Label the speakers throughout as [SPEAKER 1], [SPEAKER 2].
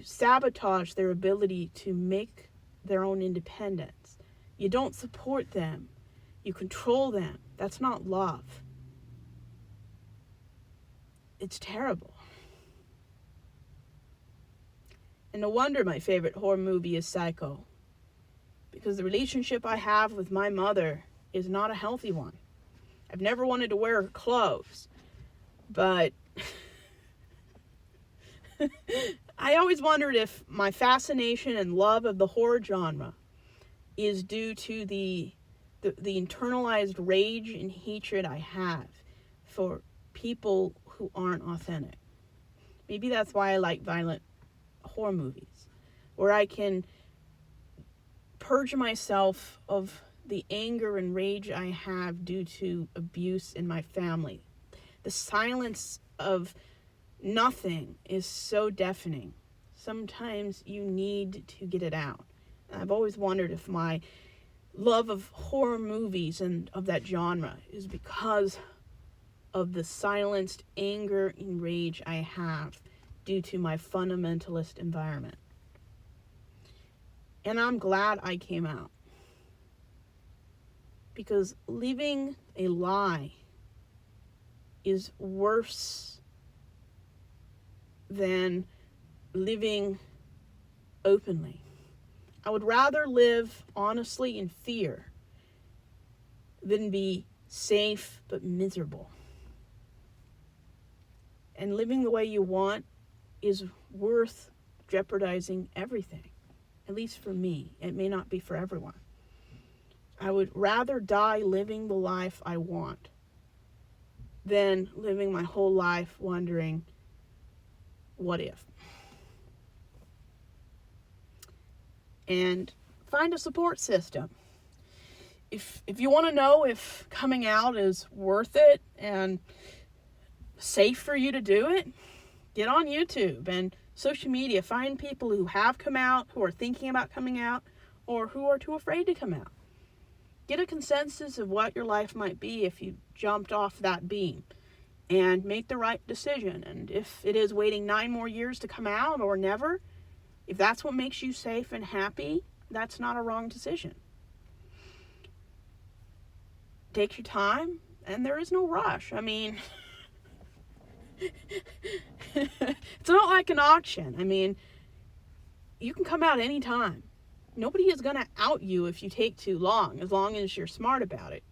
[SPEAKER 1] sabotage their ability to make their own independence. You don't support them. You control them. That's not love. It's terrible. And no wonder my favorite horror movie is Psycho. Because the relationship I have with my mother is not a healthy one. I've never wanted to wear her clothes. But I always wondered if my fascination and love of the horror genre is due to the internalized rage and hatred I have for people who aren't authentic. Maybe that's why I like violent horror movies, where I can purge myself of the anger and rage I have due to abuse in my family. The silence of nothing is so deafening. Sometimes you need to get it out. And I've always wondered if my love of horror movies and of that genre is because of the silenced anger and rage I have due to my fundamentalist environment. And I'm glad I came out. Because living a lie is worse than living openly. I would rather live honestly in fear than be safe but miserable. And living the way you want is worth jeopardizing everything. At least for me. It may not be for everyone. I would rather die living the life I want than living my whole life wondering, what if? And find a support system. If you want to know if coming out is worth it and safe for you to do it, get on YouTube and social media. Find people who have come out, who are thinking about coming out, or who are too afraid to come out. Get a consensus of what your life might be if you jumped off that beam, and make the right decision. And if it is waiting 9 more years to come out or never, if that's what makes you safe and happy, that's not a wrong decision. Take your time, and there is no rush. I mean, it's not like an auction. I mean, you can come out anytime. Nobody is going to out you if you take too long as you're smart about it.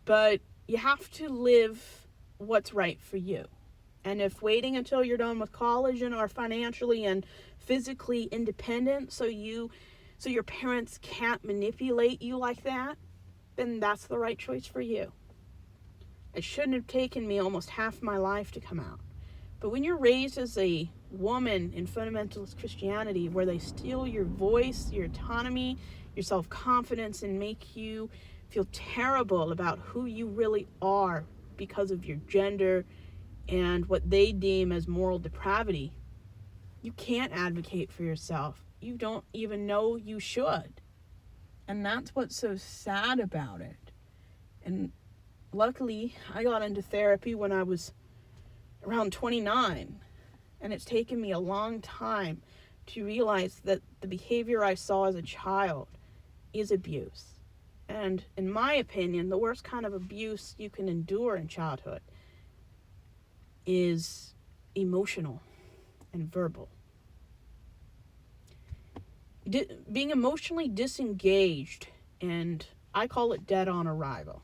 [SPEAKER 1] But you have to live what's right for you. And if waiting until you're done with college and are financially and physically independent so your parents can't manipulate you like that, then that's the right choice for you. It shouldn't have taken me almost half my life to come out. But when you're raised as a woman in fundamentalist Christianity, where they steal your voice, your autonomy, your self-confidence, and make you feel terrible about who you really are because of your gender and what they deem as moral depravity, you can't advocate for yourself. You don't even know you should. And that's what's so sad about it. And luckily, I got into therapy when I was around 29. And it's taken me a long time to realize that the behavior I saw as a child is abuse. And in my opinion, the worst kind of abuse you can endure in childhood is emotional and verbal. Being emotionally disengaged, and I call it dead on arrival,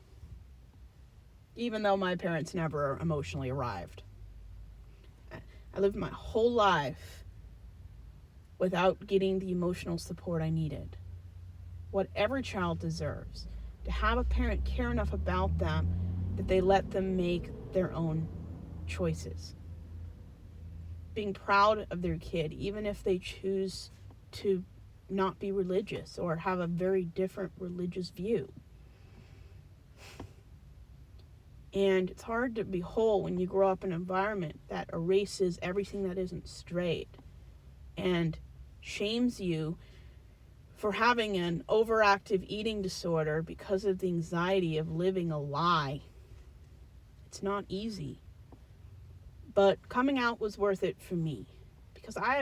[SPEAKER 1] even though my parents never emotionally arrived. I lived my whole life without getting the emotional support I needed. What every child deserves, to have a parent care enough about them that they let them make their own choices. Being proud of their kid, even if they choose to not be religious or have a very different religious view. And it's hard to be whole when you grow up in an environment that erases everything that isn't straight and shames you for having an overactive eating disorder because of the anxiety of living a lie. It's not easy. But coming out was worth it for me because I